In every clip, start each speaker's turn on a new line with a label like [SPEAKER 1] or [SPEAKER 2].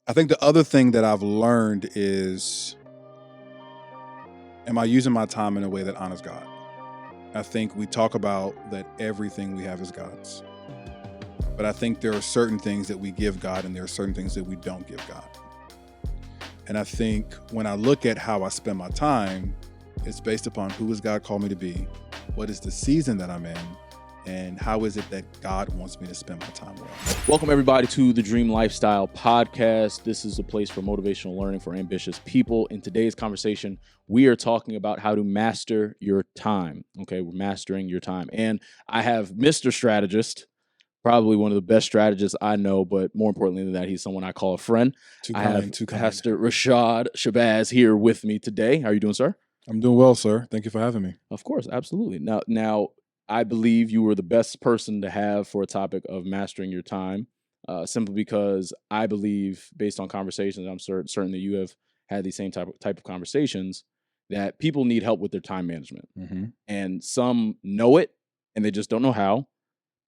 [SPEAKER 1] I think the other thing that I've learned is, am I using my time in a way that honors God? I think we talk about that everything we have is God's. But I think there are certain things that we give God and there are certain things that we don't give God. And I think when I look at how I spend my time, it's based upon who has God called me to be, what is the season that I'm in, and how is it that God wants me to spend my time with.
[SPEAKER 2] Welcome, everybody, to the Dream Lifestyle Podcast. This is a place for motivational learning for ambitious people. In today's conversation, we are talking about how to master your time. Okay, we're mastering your time. And I have Mr. Strategist, probably one of the best strategists I know, but more importantly than that, he's someone I call a friend. I have Pastor Rashad Shabazz here with me today. How are you doing, sir?
[SPEAKER 1] I'm doing well, sir. Thank you for having me.
[SPEAKER 2] Of course, absolutely. Now, I believe you were the best person to have for a topic of mastering your time, simply because I believe, based on conversations, I'm certain that you have had these same type of conversations, that people need help with their time management.
[SPEAKER 1] Mm-hmm.
[SPEAKER 2] And some know it and they just don't know how,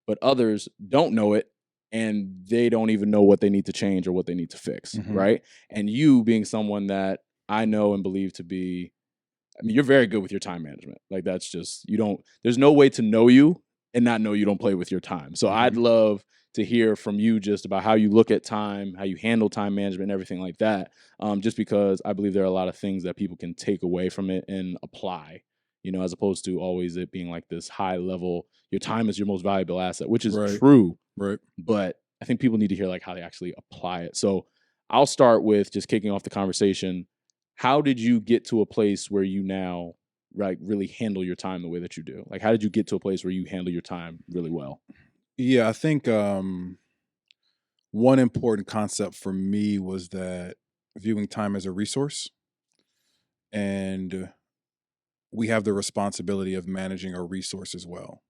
[SPEAKER 2] but others don't know it and they don't even know what they need to change or what they need to fix, right? And you being someone that I know and believe to be, I mean, you're very good with your time management. Like, that's just, there's no way to know you and not know you don't play with your time. So I'd love to hear from you just about how you look at time, how you handle time management and everything like that. Just because I believe there are a lot of things that people can take away from it and apply, as opposed to always it being like this high level, your time is your most valuable asset, which is true.
[SPEAKER 1] Right.
[SPEAKER 2] But I think people need to hear like how they actually apply it. So I'll start with just kicking off the conversation. How did you get to a place where you now really handle your time the way that you do? Like, how did you get to a place where you handle your time really well?
[SPEAKER 1] Yeah, I think one important concept for me was that viewing time as a resource, and we have the responsibility of managing our resource as well.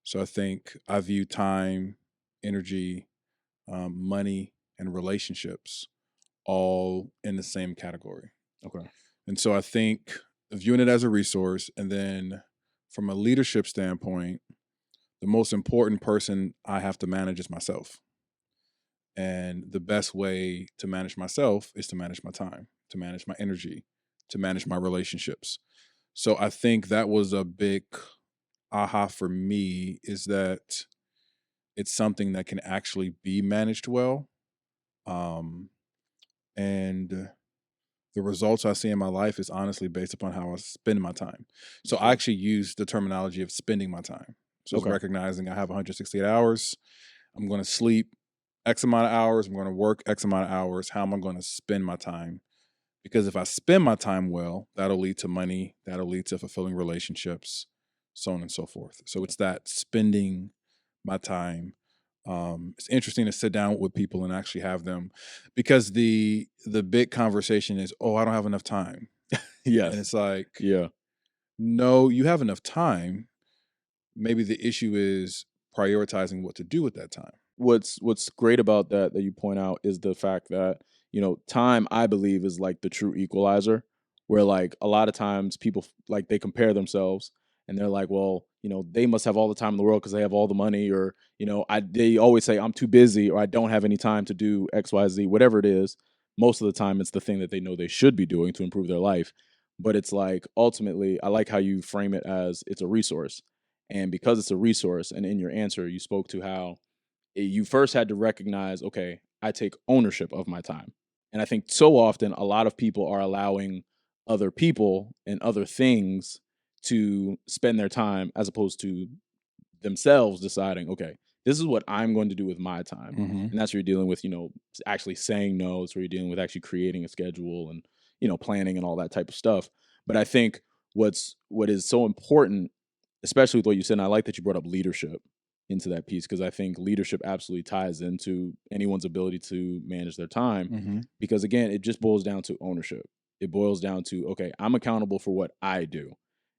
[SPEAKER 1] So I think I view time, energy, money, and relationships all in the same category.
[SPEAKER 2] Okay.
[SPEAKER 1] And so I think viewing it as a resource, and then from a leadership standpoint, the most important person I have to manage is myself. And the best way to manage myself is to manage my time, to manage my energy, to manage my relationships. So I think that was a big aha for me, is that it's something that can actually be managed well. And the results I see in my life is honestly based upon how I spend my time. So I actually use the terminology of spending my time. So it's recognizing I have 168 hours. I'm going to sleep X amount of hours. I'm going to work X amount of hours. How am I going to spend my time? Because if I spend my time well, that'll lead to money. That'll lead to fulfilling relationships, so on and so forth. So it's that spending my time. It's interesting to sit down with people and actually have them, because the big conversation is, oh, I don't have enough time.
[SPEAKER 2] Yes.
[SPEAKER 1] And it's like, no, you have enough time. Maybe the issue is prioritizing what to do with that time.
[SPEAKER 2] What's great about that you point out is the fact that, time, I believe, is like the true equalizer, where like a lot of times people like they compare themselves and they're like, well, they must have all the time in the world because they have all the money, or, they always say I'm too busy, or I don't have any time to do X, Y, Z, whatever it is. Most of the time it's the thing that they know they should be doing to improve their life. But it's like, ultimately, I like how you frame it as it's a resource. And because it's a resource, and in your answer, you spoke to how you first had to recognize, okay, I take ownership of my time. And I think so often a lot of people are allowing other people and other things to spend their time, as opposed to themselves deciding, okay, this is what I'm going to do with my time. And that's where you're dealing with, actually saying no. It's where you're dealing with actually creating a schedule and, planning and all that type of stuff. But I think what is so important, especially with what you said, and I like that you brought up leadership into that piece, because I think leadership absolutely ties into anyone's ability to manage their time. Because again, it just boils down to ownership. It boils down to, okay, I'm accountable for what I do.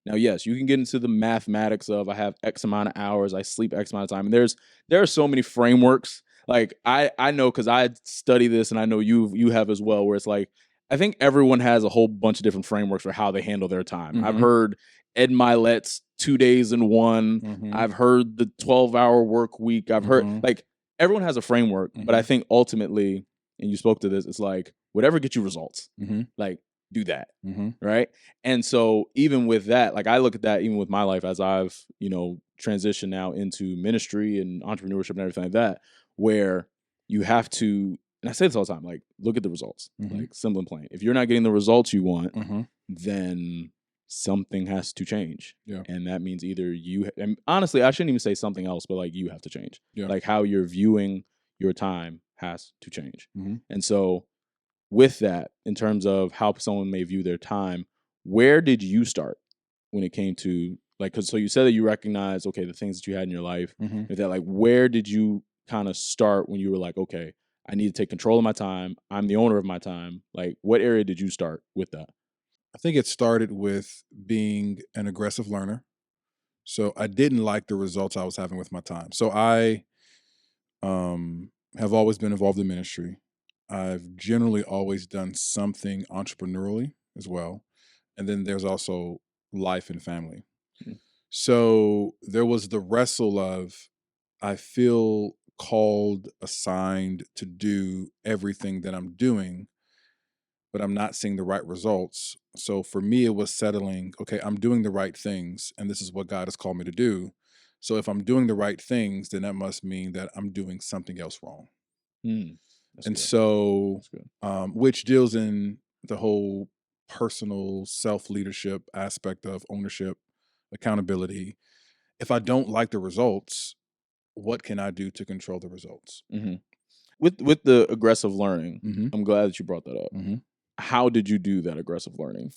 [SPEAKER 2] Now, yes, you can get into the mathematics of I have X amount of hours, I sleep X amount of time. And there are so many frameworks. Like I know, because I study this, and I know you have as well, where it's like, I think everyone has a whole bunch of different frameworks for how they handle their time. I've heard Ed Milet's 2 days in one. I've heard the 12-hour work week. I've heard, like, everyone has a framework, but I think ultimately and you spoke to this, it's like whatever gets you results,
[SPEAKER 1] Mm-hmm.
[SPEAKER 2] like do that.
[SPEAKER 1] Mm-hmm.
[SPEAKER 2] Right. And so even with that, like I look at that even with my life as I've, transitioned now into ministry and entrepreneurship and everything like that, where you have to, and I say this all the time, like look at the results,
[SPEAKER 1] Mm-hmm.
[SPEAKER 2] like simple and plain. If you're not getting the results you want,
[SPEAKER 1] Mm-hmm.
[SPEAKER 2] then something has to change.
[SPEAKER 1] Yeah.
[SPEAKER 2] And that means either and honestly, I shouldn't even say something else, but like you have to change.
[SPEAKER 1] Yeah.
[SPEAKER 2] Like how you're viewing your time has to change.
[SPEAKER 1] Mm-hmm.
[SPEAKER 2] And so with that, in terms of how someone may view their time, where did you start when it came to like, because so you said that you recognize, okay, the things that you had in your life,
[SPEAKER 1] Mm-hmm.
[SPEAKER 2] with that, like, where did you kind of start when you were like, okay, I need to take control of my time. I'm the owner of my time. Like, what area did you start with that?
[SPEAKER 1] I think it started with being an aggressive learner. So I didn't like the results I was having with my time. So I have always been involved in ministry. I've generally always done something entrepreneurially as well. And then there's also life and family.
[SPEAKER 2] Mm.
[SPEAKER 1] So there was the wrestle of, I feel called, assigned to do everything that I'm doing, but I'm not seeing the right results. So for me, it was settling, okay, I'm doing the right things, and this is what God has called me to do. So if I'm doing the right things, then that must mean that I'm doing something else wrong.
[SPEAKER 2] That's
[SPEAKER 1] And
[SPEAKER 2] good.
[SPEAKER 1] so,
[SPEAKER 2] That's good.
[SPEAKER 1] which deals in the whole personal self-leadership aspect of ownership, accountability. If I don't like the results, what can I do to control the results?
[SPEAKER 2] Mm-hmm. With the aggressive learning,
[SPEAKER 1] Mm-hmm.
[SPEAKER 2] I'm glad that you brought that up.
[SPEAKER 1] Mm-hmm.
[SPEAKER 2] How did you do that aggressive learning?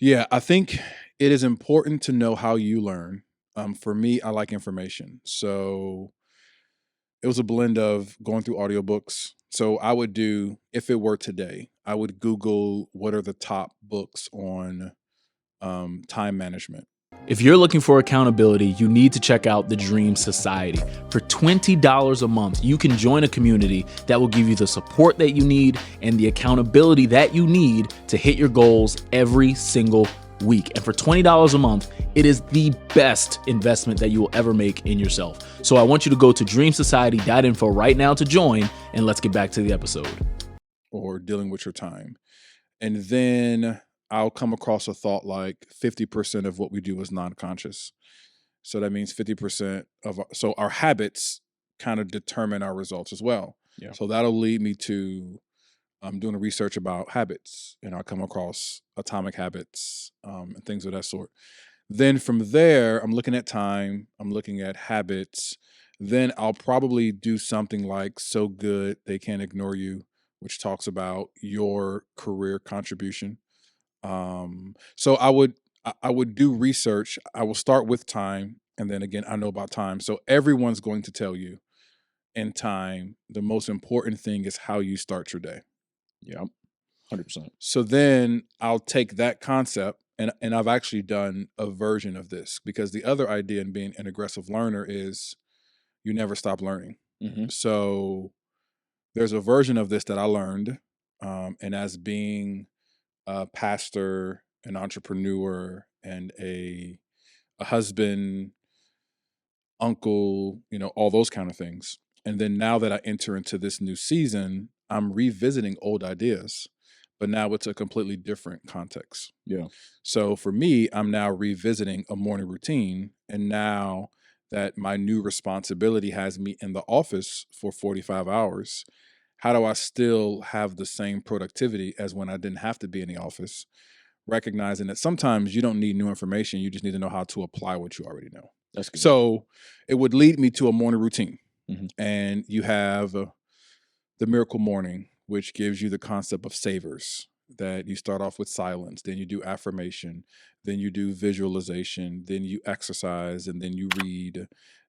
[SPEAKER 1] Yeah, I think it is important to know how you learn. For me, I like information. So it was a blend of going through audiobooks. So I would do, if it were today, I would Google what are the top books on time management.
[SPEAKER 3] If you're looking for accountability, you need to check out the Dream Society. For $20 a month, you can join a community that will give you the support that you need and the accountability that you need to hit your goals every single week. And for $20 a month, it is the best investment that you will ever make in yourself. So I want you to go to dreamsociety.info right now to join, and let's get back to the episode.
[SPEAKER 1] Or dealing with your time. And then I'll come across a thought like 50% of what we do is non-conscious. So that means 50% of so our habits kind of determine our results as well.
[SPEAKER 2] Yeah.
[SPEAKER 1] So that'll lead me to doing research about habits, and I'll come across atomic habits and things of that sort. Then from there, I'm looking at time, I'm looking at habits. Then I'll probably do something like So Good They Can't Ignore You, which talks about your career contribution. So I would do research. I will start with time, and then again, I know about time. So everyone's going to tell you in time, the most important thing is how you start your day.
[SPEAKER 2] Yeah, 100%.
[SPEAKER 1] So then I'll take that concept, and I've actually done a version of this, because the other idea in being an aggressive learner is you never stop learning.
[SPEAKER 2] Mm-hmm.
[SPEAKER 1] So there's a version of this that I learned, and as being a pastor, an entrepreneur, and a husband, uncle, all those kind of things. And then now that I enter into this new season, I'm revisiting old ideas, but now it's a completely different context.
[SPEAKER 2] Yeah.
[SPEAKER 1] So for me, I'm now revisiting a morning routine. And now that my new responsibility has me in the office for 45 hours, how do I still have the same productivity as when I didn't have to be in the office? Recognizing that sometimes you don't need new information, you just need to know how to apply what you already know.
[SPEAKER 2] That's good.
[SPEAKER 1] So it would lead me to a morning routine.
[SPEAKER 2] Mm-hmm.
[SPEAKER 1] And you have the miracle morning, which gives you the concept of savors, that you start off with silence, then you do affirmation, then you do visualization, then you exercise, and then you read,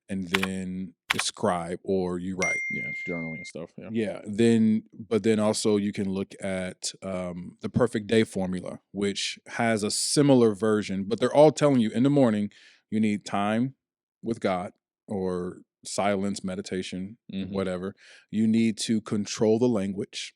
[SPEAKER 1] and then describe or you write.
[SPEAKER 2] Yeah, journaling and stuff. Yeah.
[SPEAKER 1] Yeah. But then also you can look at the perfect day formula, which has a similar version, but they're all telling you in the morning, you need time with God or silence, meditation,
[SPEAKER 2] Mm-hmm.
[SPEAKER 1] whatever. You need to control the language.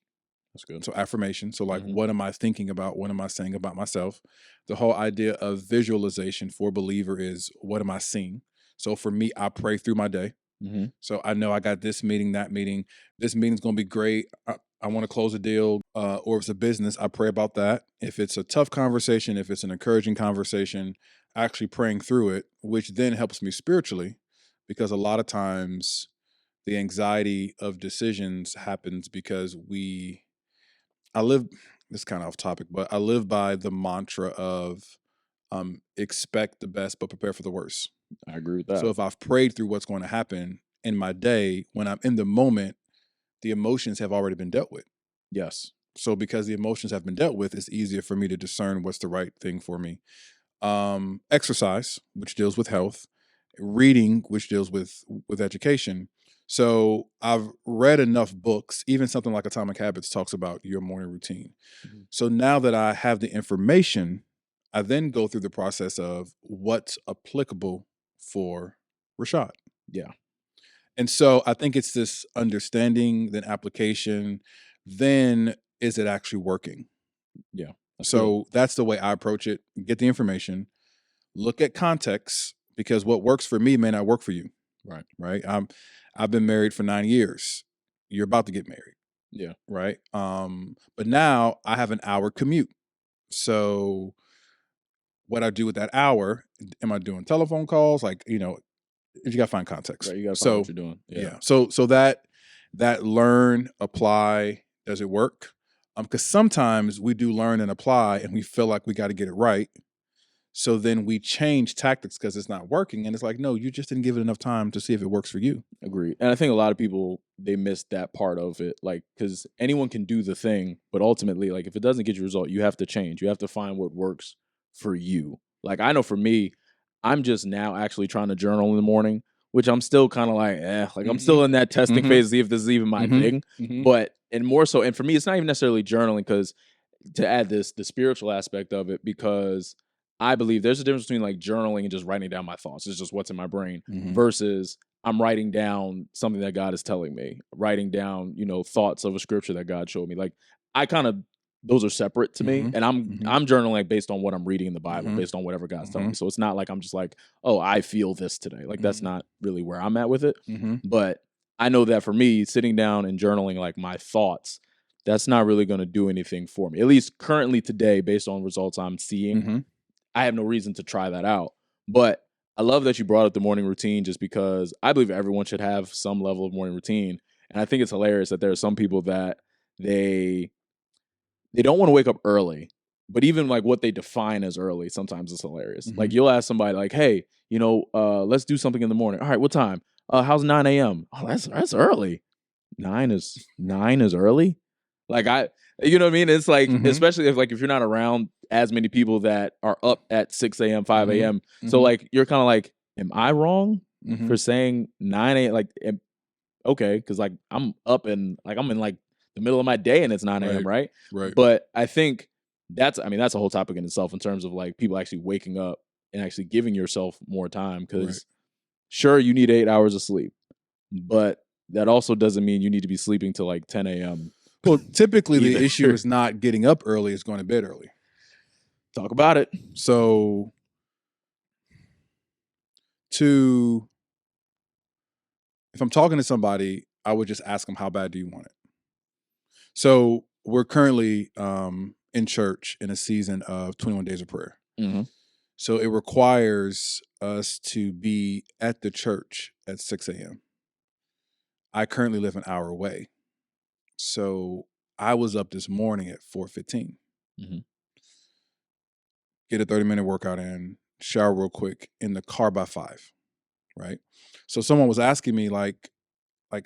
[SPEAKER 2] That's good.
[SPEAKER 1] So affirmation. So like,
[SPEAKER 2] Mm-hmm.
[SPEAKER 1] what am I thinking about? What am I saying about myself? The whole idea of visualization for a believer is, what am I seeing? So for me, I pray through my day.
[SPEAKER 2] Mm-hmm.
[SPEAKER 1] So I know I got this meeting, that meeting. This meeting's going to be great. I want to close a deal, or if it's a business, I pray about that. If it's a tough conversation, if it's an encouraging conversation, actually praying through it, which then helps me spiritually, because a lot of times the anxiety of decisions happens because I live, this is kind of off topic, but I live by the mantra of expect the best, but prepare for the worst.
[SPEAKER 2] I agree with that.
[SPEAKER 1] So if I've prayed through what's going to happen in my day, when I'm in the moment, the emotions have already been dealt with.
[SPEAKER 2] Yes.
[SPEAKER 1] So because the emotions have been dealt with, it's easier for me to discern what's the right thing for me. Exercise, which deals with health, reading, which deals with education. So I've read enough books, even something like Atomic Habits talks about your morning routine. Mm-hmm. So now that I have the information, I then go through the process of what's applicable for Rashad.
[SPEAKER 2] Yeah.
[SPEAKER 1] And so I think it's this understanding, then application, then is it actually working?
[SPEAKER 2] Yeah.
[SPEAKER 1] So that's the way I approach it. Get the information, look at context, because what works for me may not work for you.
[SPEAKER 2] Right.
[SPEAKER 1] Right. I've been married for 9 years. You're about to get married.
[SPEAKER 2] Yeah.
[SPEAKER 1] Right. But now I have an hour commute. So what I do with that hour, am I doing telephone calls? Like, you gotta find context.
[SPEAKER 2] Right, you gotta find what you're doing.
[SPEAKER 1] Yeah. So that learn, apply, does it work? Because sometimes we do learn and apply and we feel like we got to get it right. So then we change tactics because it's not working. And it's like, no, you just didn't give it enough time to see if it works for you.
[SPEAKER 2] Agreed. And I think a lot of people, they miss that part of it. Like, because anyone can do the thing, but ultimately, like, if it doesn't get you a result, you have to change. You have to find what works for you. Like, I know for me, I'm just now actually trying to journal in the morning, which I'm still kind of like, I'm still in that testing phase to see if this is even my thing. But, and more so, and for me, it's not even necessarily journaling, because to add the spiritual aspect of it, because I believe there's a difference between like journaling and just writing down my thoughts. It's just what's in my brain versus I'm writing down something that God is telling me, writing down, thoughts of a scripture that God showed me. Like, I kind of, those are separate to me. And I'm journaling like based on what I'm reading in the Bible, based on whatever God's telling me. So it's not like I'm just like, oh, I feel this today. Like, that's not really where I'm at with it. But I know that for me, sitting down and journaling like my thoughts, that's not really going to do anything for me. At least currently today, based on results I'm seeing, I have no reason to try that out. But I love that you brought up the morning routine, just because I believe everyone should have some level of morning routine. And I think it's hilarious that there are some people that they don't want to wake up early, but even like what they define as early sometimes is hilarious. Like, you'll ask somebody like, hey, let's do something in the morning. All right, what time? How's 9 a.m.? Oh, that's early. 9 is early? Like, you know what I mean? It's like, especially if you're not around as many people that are up at 6 a.m., 5 a.m. So like, you're kind of like, am I wrong for saying 9 a.m.? Like, okay, because like I'm up and like I'm in like the middle of my day and it's 9 a.m., right?
[SPEAKER 1] Right.
[SPEAKER 2] But I think that's a whole topic in itself in terms of like people actually waking up and actually giving yourself more time, because sure, you need 8 hours of sleep, but that also doesn't mean you need to be sleeping till like 10 a.m.
[SPEAKER 1] Well, typically the issue is not getting up early, it's going to bed early.
[SPEAKER 2] Talk about it.
[SPEAKER 1] So if I'm talking to somebody, I would just ask them, how bad do you want it? So we're currently in church in a season of 21 days of prayer. So it requires us to be at the church at 6 a.m. I currently live an hour away. So I was up this morning at 4:15. Get a 30-minute workout in, shower real quick, in the car by 5, right? So someone was asking me like,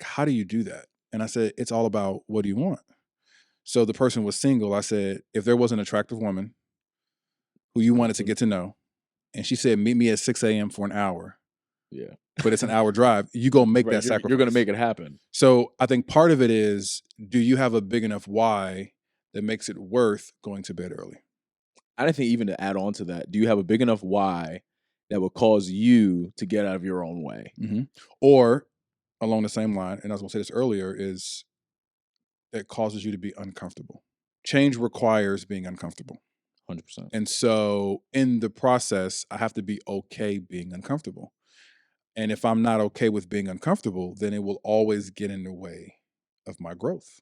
[SPEAKER 1] how do you do that? And I said, it's all about, what do you want? So the person was single. I said, if there was an attractive woman who you wanted to get to know, and she said, meet me at 6 a.m. for an hour.
[SPEAKER 2] Yeah.
[SPEAKER 1] But it's an hour drive. You go make that sacrifice.
[SPEAKER 2] You're going to make it happen.
[SPEAKER 1] So I think part of it is, do you have a big enough why that makes it worth going to bed early?
[SPEAKER 2] I think even to add on to that, do you have a big enough why that would cause you to get out of your own way?
[SPEAKER 1] Or along the same line, and I was going to say this earlier, is that causes you to be uncomfortable. Change requires being uncomfortable.
[SPEAKER 2] 100%.
[SPEAKER 1] And so in the process, I have to be okay being uncomfortable. And if I'm not okay with being uncomfortable, then it will always get in the way of my growth.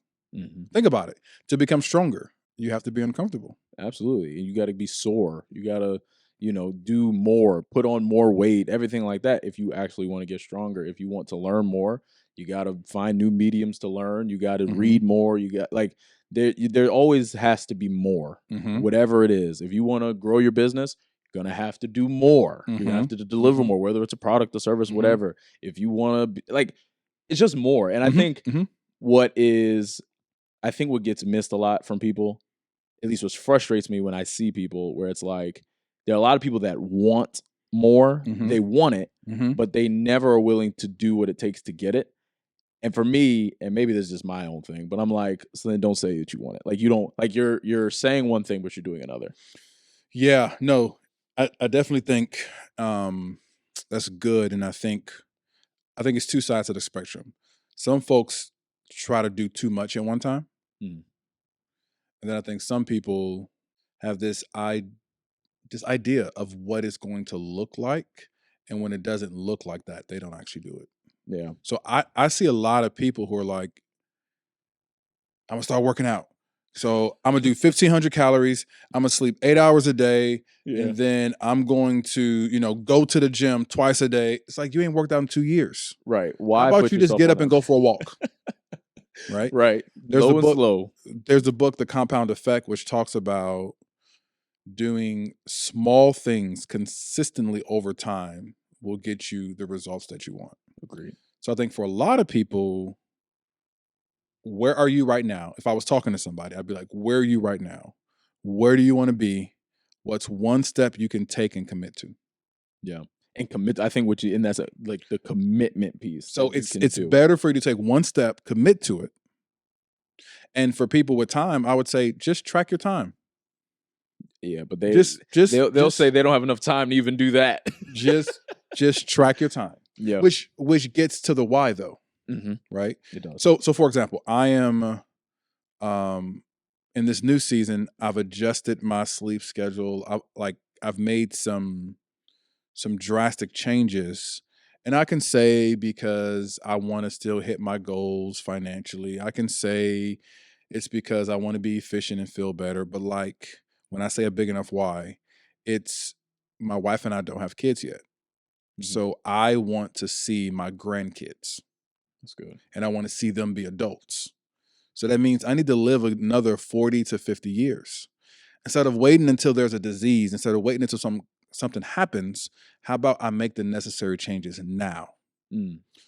[SPEAKER 1] Think about it. To become stronger, you have to be uncomfortable.
[SPEAKER 2] Absolutely. And you got to be sore. You got to, do more, put on more weight, everything like that. If you actually want to get stronger, if you want to learn more, you got to find new mediums to learn. You got to read more. You got there always has to be more, whatever it is. If you want to grow your business, you're going to have to do more. You're going to have to deliver more, whether it's a product, a service, whatever. If you want to it's just more. And I think what gets missed a lot from people, at least what frustrates me when I see people, where it's like, there are a lot of people that want more. They want it, but they never are willing to do what it takes to get it. And for me, and maybe this is just my own thing, but I'm like, so then don't say that you want it. Like, you don't, like, you're saying one thing, but you're doing another.
[SPEAKER 1] Yeah, no, I definitely think that's good. And I think it's two sides of the spectrum. Some folks try to do too much at one time. And then I think some people have this idea of what it's going to look like. And when it doesn't look like that, they don't actually do it.
[SPEAKER 2] Yeah.
[SPEAKER 1] So I see a lot of people who are like, I'm gonna start working out. So I'm gonna do 1,500 calories. I'm gonna sleep 8 hours a day. And then I'm going to, go to the gym twice a day. It's like, you ain't worked out in 2 years.
[SPEAKER 2] Right. Why?
[SPEAKER 1] How about you just get up and go for a walk? Right?
[SPEAKER 2] Right. There's a book,
[SPEAKER 1] There's a book, The Compound Effect, which talks about doing small things consistently over time will get you the results that you want.
[SPEAKER 2] Agreed.
[SPEAKER 1] So I think for a lot of people, where are you right now? If I was talking to somebody, I'd be like, where are you right now? Where do you want to be? What's one step you can take and commit to?
[SPEAKER 2] Yeah. And commit, I think that's like the commitment piece.
[SPEAKER 1] So it's better for you to take one step, commit to it. And for people with time, I would say just track your time.
[SPEAKER 2] Yeah, but they'll say they don't have enough time to even do that.
[SPEAKER 1] just track your time.
[SPEAKER 2] Yeah.
[SPEAKER 1] Which gets to the why though. Right?
[SPEAKER 2] It does.
[SPEAKER 1] So for example, I am in this new season, I've adjusted my sleep schedule. I've made some drastic changes. And I can say because I want to still hit my goals financially. I can say it's because I want to be efficient and feel better. But like when I say a big enough why, it's my wife and I don't have kids yet. So I want to see my grandkids.
[SPEAKER 2] That's good. And
[SPEAKER 1] I want to see them be adults. So that means I need to live another 40 to 50 years. Instead of waiting until there's a disease, instead of waiting until something happens, how about I make the necessary changes now?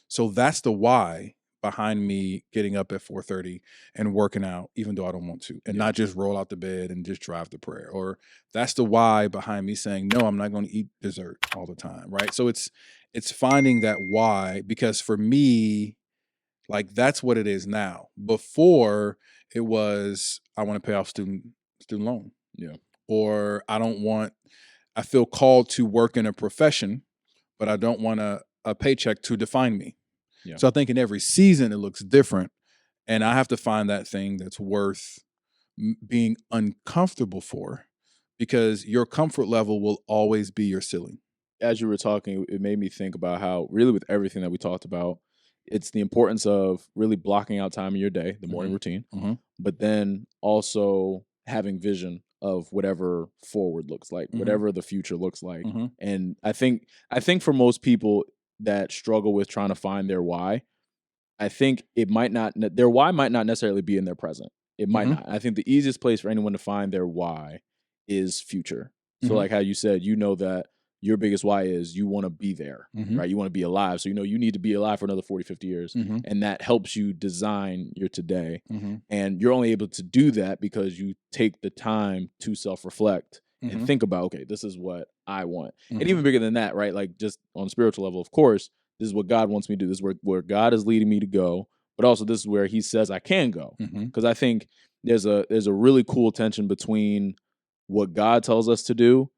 [SPEAKER 1] So that's the why behind me getting up at 4:30 and working out, even though I don't want to, and not just roll out the bed and just drive to prayer. Or that's the why behind me saying, no, I'm not going to eat dessert all the time, right? So it's finding that why, because for me, like that's what it is now. Before it was, I want to pay off student loan.
[SPEAKER 2] Yeah.
[SPEAKER 1] Or I feel called to work in a profession, but I don't want a paycheck to define me. Yeah. So I think in every season it looks different. And I have to find that thing that's worth being uncomfortable for, because your comfort level will always be your ceiling.
[SPEAKER 2] As you were talking, it made me think about how really with everything that we talked about, it's the importance of really blocking out time in your day, the morning routine, but then also having vision of whatever forward looks like, whatever the future looks like. And I think for most people that struggle with trying to find their why, I think their why might not necessarily be in their present. It might not. I think the easiest place for anyone to find their why is future. So like how you said, that your biggest why is you want to be there, right? You want to be alive. So, you need to be alive for another 40, 50 years. And that helps you design your today. And you're only able to do that because you take the time to self-reflect and think about, okay, this is what I want. And even bigger than that, right? Like just on a spiritual level, of course, this is what God wants me to do. This is where God is leading me to go. But also this is where he says I can go. Because I think there's a really cool tension between what God tells us to do,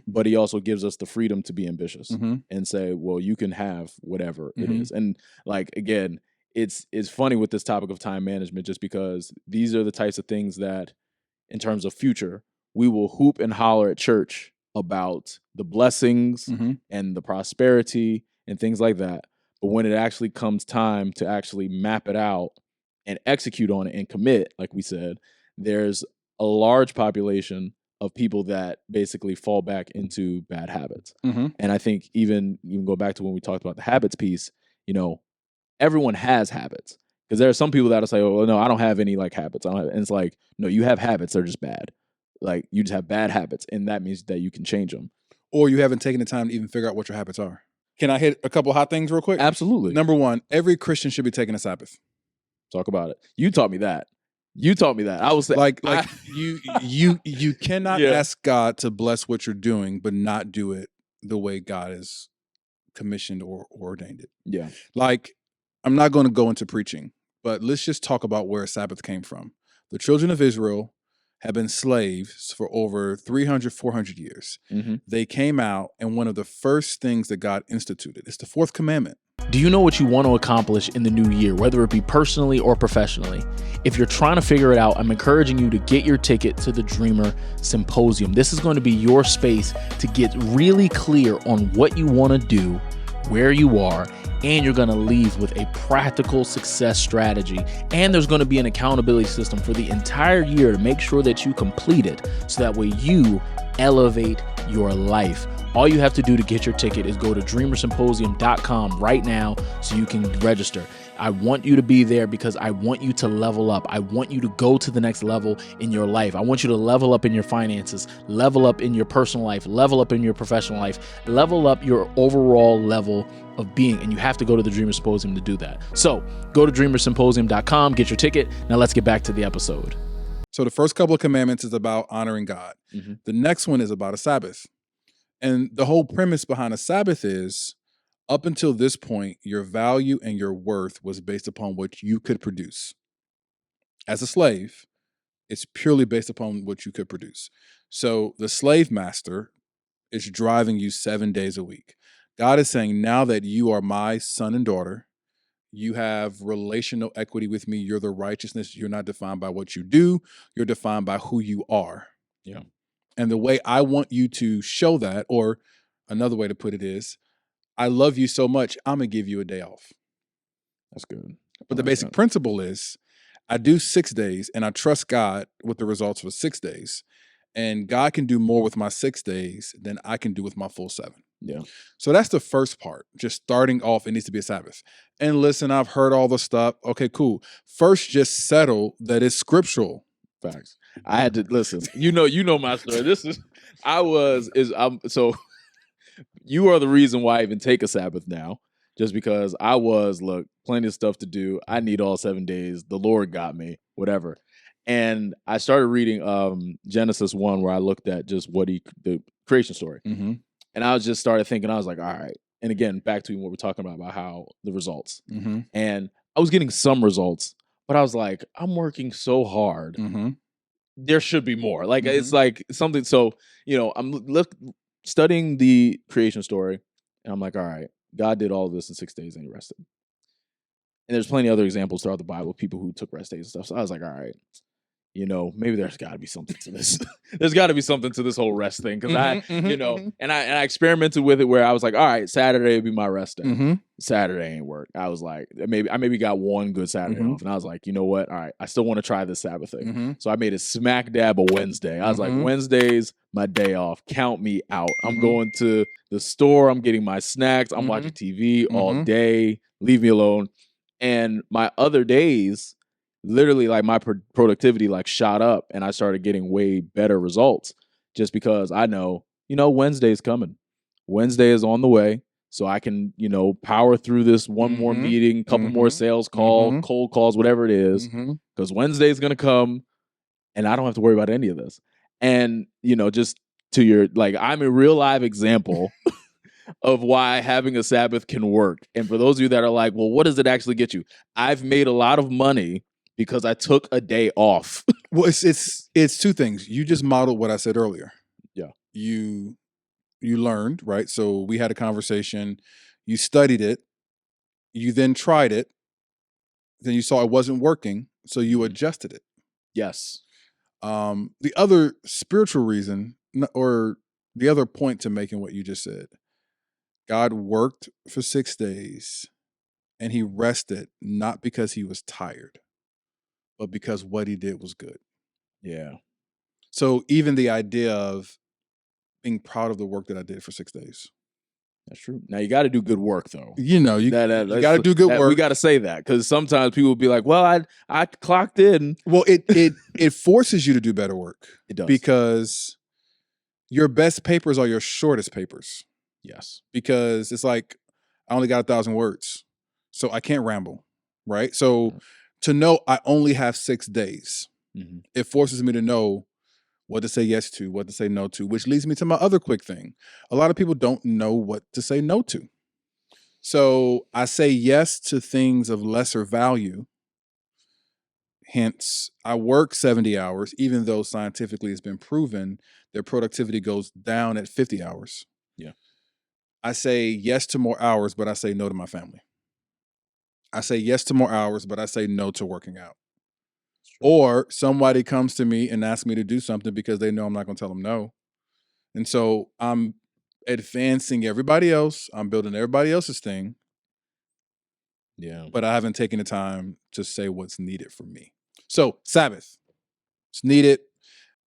[SPEAKER 2] but he also gives us the freedom to be ambitious and say, well, you can have whatever it is. And like, again, it's funny with this topic of time management, just because these are the types of things that in terms of future, we will hoop and holler at church about the blessings and the prosperity and things like that. But when it actually comes time to actually map it out and execute on it and commit, like we said, there's a large population of people that basically fall back into bad habits.
[SPEAKER 1] Mm-hmm.
[SPEAKER 2] And I think even go back to when we talked about the habits piece, everyone has habits. Because there are some people that'll say, "Oh, no, I don't have any like habits." I don't have, and it's like, no, you have habits. They're just bad. Like you just have bad habits, and that means that you can change them.
[SPEAKER 1] Or you haven't taken the time to even figure out what your habits are. Can I hit a couple hot things real quick?
[SPEAKER 2] Absolutely.
[SPEAKER 1] Number one, every Christian should be taking a Sabbath.
[SPEAKER 2] Talk about it. You taught me that. I was
[SPEAKER 1] you cannot ask God to bless what you're doing, but not do it the way God has commissioned or ordained it.
[SPEAKER 2] Yeah.
[SPEAKER 1] Like, I'm not going to go into preaching, but let's just talk about where Sabbath came from. The children of Israel have been slaves for over 300, 400 years.
[SPEAKER 2] Mm-hmm.
[SPEAKER 1] They came out, and one of the first things that God instituted is the fourth commandment.
[SPEAKER 3] Do you know what you want to accomplish in the new year, whether it be personally or professionally? If you're trying to figure it out, I'm encouraging you to get your ticket to the Dreamer Symposium. This is going to be your space to get really clear on what you want to do, where you are, and you're going to leave with a practical success strategy. And there's going to be an accountability system for the entire year to make sure that you complete it, so that way you elevate your life. All you have to do to get your ticket is go to dreamersymposium.com right now so you can register. I want you to be there because I want you to level up. I want you to go to the next level in your life. I want you to level up in your finances, level up in your personal life, level up in your professional life, level up your overall level of being. And you have to go to the Dreamer Symposium to do that. So go to dreamersymposium.com, get your ticket. Now let's get back to the episode.
[SPEAKER 1] So the first couple of commandments is about honoring God.
[SPEAKER 2] Mm-hmm.
[SPEAKER 1] The next one is about a Sabbath. And the whole premise behind a Sabbath is, up until this point, your value and your worth was based upon what you could produce. As a slave, it's purely based upon what you could produce. So the slave master is driving you 7 days a week. God is saying, now that you are my son and daughter, you have relational equity with me. You're the righteousness. You're not defined by what you do. You're defined by who you are.
[SPEAKER 2] Yeah.
[SPEAKER 1] And the way I want you to show that, or another way to put it is, I love you so much, I'm going to give you a day off.
[SPEAKER 2] That's good.
[SPEAKER 1] But the basic principle is, I do 6 days and I trust God with the results for 6 days. And God can do more with my 6 days than I can do with my full 7.
[SPEAKER 2] Yeah.
[SPEAKER 1] So that's the first part. Just starting off, it needs to be a Sabbath. And listen, I've heard all the stuff. Okay, cool. First, just settle that it's scriptural.
[SPEAKER 2] Facts. I had to listen. You know my story. So you are the reason why I even take a Sabbath now. Just because plenty of stuff to do. I need all 7 days. The Lord got me, whatever. And I started reading Genesis 1, where I looked at just the creation story.
[SPEAKER 1] Mm-hmm.
[SPEAKER 2] And I just started thinking, I was like, all right. And again, back to what we're talking about how the results.
[SPEAKER 1] Mm-hmm.
[SPEAKER 2] And I was getting some results, but I was like, I'm working so hard.
[SPEAKER 1] Mm-hmm.
[SPEAKER 2] There should be more. Like, it's like something. So, I'm studying the creation story, and I'm like, all right, God did all of this in 6 days and he rested. And there's plenty of other examples throughout the Bible of people who took rest days and stuff. So I was like, all right, maybe there's got to be something to this. There's got to be something to this whole rest thing. Because and I experimented with it where I was like, all right, Saturday would be my rest day.
[SPEAKER 1] Mm-hmm.
[SPEAKER 2] Saturday ain't work. I was like, I maybe got one good Saturday off. And I was like, you know what? All right, I still want to try this Sabbath thing.
[SPEAKER 1] Mm-hmm.
[SPEAKER 2] So I made it smack dab a Wednesday. I was like, Wednesday's my day off. Count me out. I'm going to the store. I'm getting my snacks. I'm watching TV all day. Leave me alone. And my other days, literally, like my productivity shot up, and I started getting way better results just because I know, Wednesday's coming. Wednesday is on the way, so I can, power through this one more meeting, couple more sales call, cold calls, whatever it is, because Wednesday's gonna come, and I don't have to worry about any of this. And just to your I'm a real live example of why having a Sabbath can work. And for those of you that are like, well, what does it actually get you? I've made a lot of money because I took a day off.
[SPEAKER 1] Well, it's two things. You just modeled what I said earlier.
[SPEAKER 2] Yeah.
[SPEAKER 1] You learned, right? So we had a conversation. You studied it. You then tried it. Then you saw it wasn't working. So you adjusted it.
[SPEAKER 2] Yes.
[SPEAKER 1] The other spiritual reason, or the other point to make in what you just said, God worked for 6 days and he rested not because he was tired. but because what he did was good.
[SPEAKER 2] Yeah.
[SPEAKER 1] So even the idea of being proud of the work that I did for 6 days.
[SPEAKER 2] That's true. Now you got to do good work, though.
[SPEAKER 1] You know, you got to do good work.
[SPEAKER 2] We got to say that, because sometimes people will be like, "Well, I clocked in."
[SPEAKER 1] Well, it forces you to do better work.
[SPEAKER 2] It does,
[SPEAKER 1] because your best papers are your shortest papers.
[SPEAKER 2] Yes,
[SPEAKER 1] because it's like I only got 1,000 words, so I can't ramble, right? So to know I only have 6 days, it forces me to know what to say yes to, what to say no to, which leads me to my other quick thing. A lot of people don't know what to say no to. So I say yes to things of lesser value. Hence, I work 70 hours, even though scientifically it's been proven their productivity goes down at 50 hours.
[SPEAKER 2] Yeah.
[SPEAKER 1] I say yes to more hours, but I say no to my family. I say yes to more hours, but I say no to working out. Or somebody comes to me and asks me to do something because they know I'm not going to tell them no. And so I'm advancing everybody else. I'm building everybody else's thing.
[SPEAKER 2] Yeah.
[SPEAKER 1] But I haven't taken the time to say what's needed for me. So Sabbath, it's needed.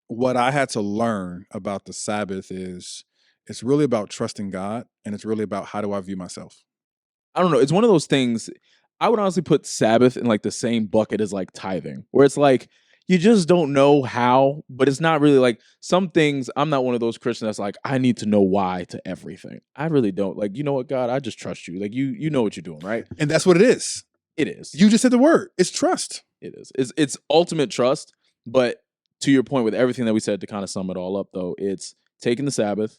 [SPEAKER 1] What I had to learn about the Sabbath is it's really about trusting God, and it's really about how do I view myself.
[SPEAKER 2] I don't know. It's one of those things. I would honestly put Sabbath in like the same bucket as like tithing, where it's like you just don't know how, but it's not really like some things. I'm not one of those Christians that's like, I need to know why to everything. I really don't. Like, you know what, God, I just trust you. Like you know what you're doing, right?
[SPEAKER 1] And that's what it is.
[SPEAKER 2] It is.
[SPEAKER 1] You just said the word. It's trust.
[SPEAKER 2] It is. It's ultimate trust. But to your point with everything that we said, to kind of sum it all up, though, it's taking the Sabbath,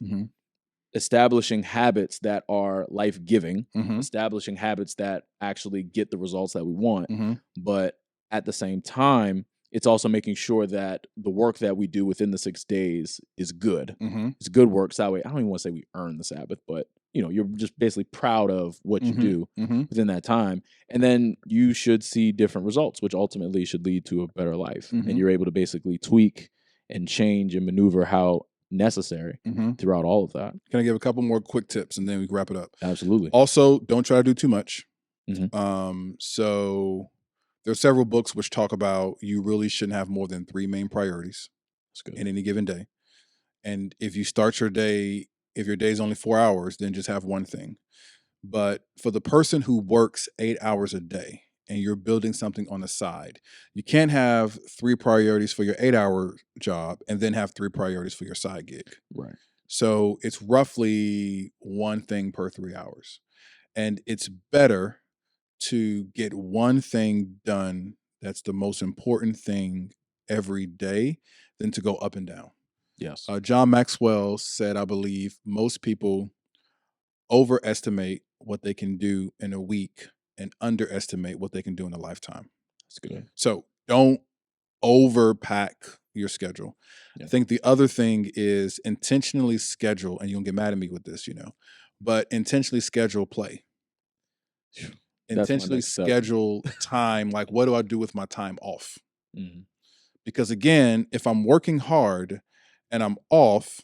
[SPEAKER 2] establishing habits that are life-giving, establishing habits that actually get the results that we want. But at the same time, it's also making sure that the work that we do within the 6 days is good. It's good work. So that way, I don't even want to say we earn the Sabbath, but you're just basically proud of what you do within that time. And then you should see different results, which ultimately should lead to a better life. And you're able to basically tweak and change and maneuver how necessary throughout all of that.
[SPEAKER 1] Can I give a couple more quick tips and then we can wrap it up?
[SPEAKER 2] Absolutely.
[SPEAKER 1] Also, don't try to do too much. So there are several books which talk about you really shouldn't have more than 3 main priorities in any given day. And if you start your day, if your day is only 4 hours, then just have one thing. But for the person who works 8 hours a day and you're building something on the side, you can't have 3 priorities for your 8-hour job and then have 3 priorities for your side gig.
[SPEAKER 2] Right.
[SPEAKER 1] So it's roughly one thing per 3 hours. And it's better to get one thing done that's the most important thing every day than to go up and down.
[SPEAKER 2] Yes.
[SPEAKER 1] John Maxwell said, I believe, most people overestimate what they can do in a week and underestimate what they can do in a lifetime.
[SPEAKER 2] That's good.
[SPEAKER 1] So don't overpack your schedule. I think the other thing is intentionally schedule, and you'll get mad at me with this, but intentionally schedule play. Intentionally schedule time. Like, what do I do with my time off? Because again, if I'm working hard and I'm off,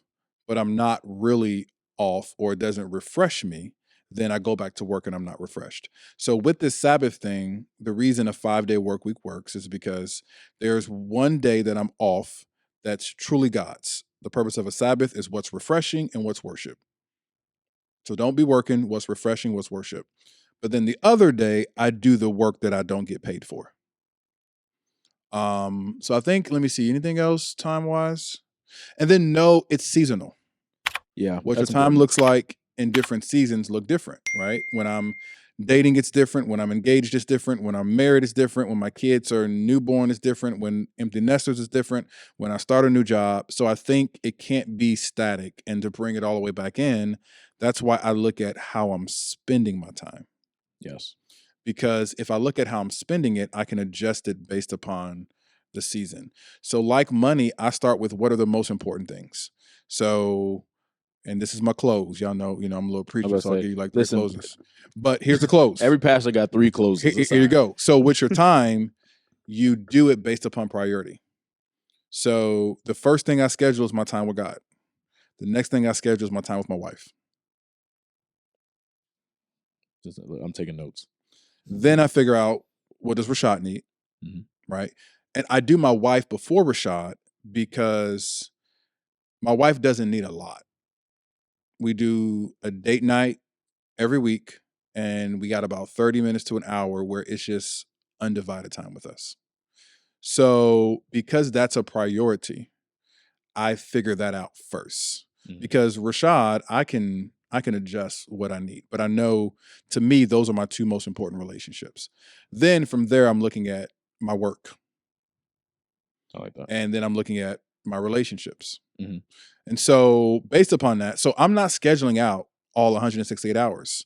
[SPEAKER 1] but I'm not really off or it doesn't refresh me, then I go back to work and I'm not refreshed. So with this Sabbath thing, the reason a 5-day work week works is because there's one day that I'm off that's truly God's. The purpose of a Sabbath is what's refreshing and what's worship. So don't be working what's refreshing, what's worship. But then the other day, I do the work that I don't get paid for. So I think, let me see, anything else time-wise? And then no, it's seasonal.
[SPEAKER 2] Yeah.
[SPEAKER 1] What your time looks like in different seasons look different, right? When I'm dating, it's different. When I'm engaged, it's different. When I'm married, it's different. When my kids are newborn, it's different. When empty nesters, is different. When I start a new job. So I think it can't be static. And to bring it all the way back in, that's why I look at how I'm spending my time.
[SPEAKER 2] Yes. Because
[SPEAKER 1] if I look at how I'm spending it, I can adjust it based upon the season. So like money, I start with what are the most important things. So, and this is my close. Y'all know, I'm a little preacher, so I'll give you like 3 closes. But here's the close.
[SPEAKER 2] Every pastor got 3 closes.
[SPEAKER 1] Here you go. So with your time, you do it based upon priority. So the first thing I schedule is my time with God. The next thing I schedule is my time with my wife.
[SPEAKER 2] I'm taking notes.
[SPEAKER 1] Then I figure out, what does Rashad need, right? And I do my wife before Rashad because my wife doesn't need a lot. We do a date night every week, and we got about 30 minutes to an hour where it's just undivided time with us. So because that's a priority, I figure that out first. Because Rashad, I can adjust what I need, but I know, to me, those are my two most important relationships. Then from there, I'm looking at my work.
[SPEAKER 2] I like that.
[SPEAKER 1] And then I'm looking at my relationships. And so based upon that, so I'm not scheduling out all 168 hours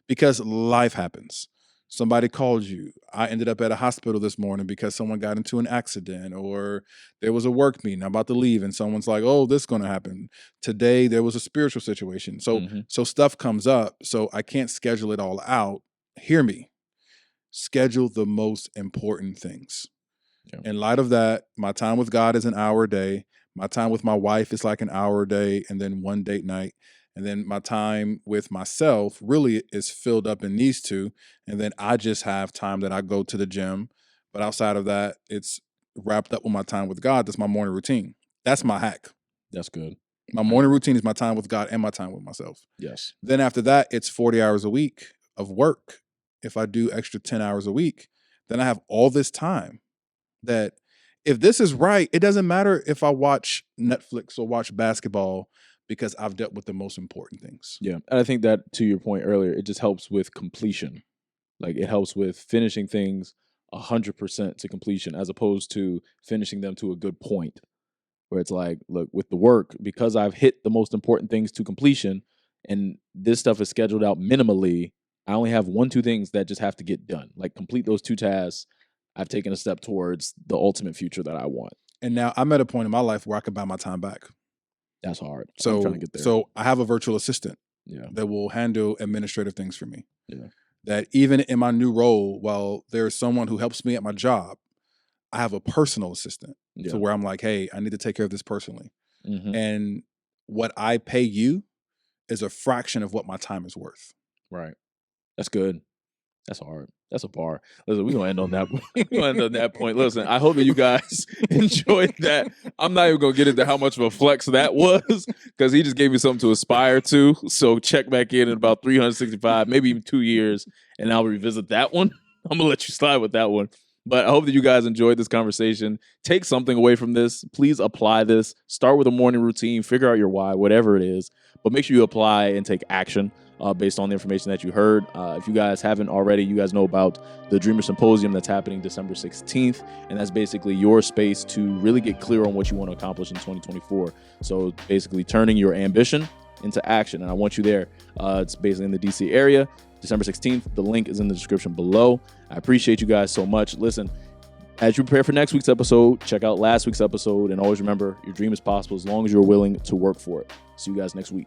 [SPEAKER 1] because life happens. Somebody called you. I ended up at a hospital this morning because someone got into an accident, or there was a work meeting. I'm about to leave and someone's like, oh, this is going to happen. Today, there was a spiritual situation. So, so stuff comes up. So I can't schedule it all out. Hear me. Schedule the most important things. In light of that, my time with God is an hour a day. My time with my wife is like an hour a day, and then one date night. And then my time with myself really is filled up in these two. And then I just have time that I go to the gym. But outside of that, it's wrapped up with my time with God. That's my morning routine. That's my hack.
[SPEAKER 2] That's good.
[SPEAKER 1] My morning routine is my time with God and my time with myself.
[SPEAKER 2] Yes.
[SPEAKER 1] Then after that, it's 40 hours a week of work. If I do extra 10 hours a week, then I have all this time that if this is right, it doesn't matter if I watch Netflix or watch basketball, because I've dealt with the most important things.
[SPEAKER 2] Yeah. And I think that, to your point earlier, it just helps with completion. Like, it helps with finishing things 100% to completion, as opposed to finishing them to a good point, where it's like, look, with the work, because I've hit the most important things to completion and this stuff is scheduled out minimally, I only have 1-2 things that just have to get done. Like, complete those 2 tasks. I've taken a step towards the ultimate future that I want.
[SPEAKER 1] And now I'm at a point in my life where I can buy my time back.
[SPEAKER 2] That's hard.
[SPEAKER 1] So,
[SPEAKER 2] I'm trying to get there.
[SPEAKER 1] So I have a virtual assistant that will handle administrative things for me. That even in my new role, while there's someone who helps me at my job, I have a personal assistant. So where I'm like, hey, I need to take care of this personally. And what I pay you is a fraction of what my time is worth.
[SPEAKER 2] Right. That's good. That's hard. That's a bar. Listen, we're going to end on that. We're going to end on that point. Listen, I hope that you guys enjoyed that. I'm not even going to get into how much of a flex that was, because he just gave me something to aspire to. So check back in about 365, maybe even 2 years, and I'll revisit that one. I'm going to let you slide with that one. But I hope that you guys enjoyed this conversation. Take something away from this. Please apply this. Start with a morning routine. Figure out your why, whatever it is. But make sure you apply and take action based on the information that you heard. If you guys haven't already, you guys know about the Dreamer Symposium that's happening December 16th. And that's basically your space to really get clear on what you want to accomplish in 2024. So basically turning your ambition into action. And I want you there. It's basically in the DC area. December 16th. The link is in the description below. I appreciate you guys so much. Listen, as you prepare for next week's episode, check out last week's episode. And always remember, your dream is possible as long as you're willing to work for it. See you guys next week.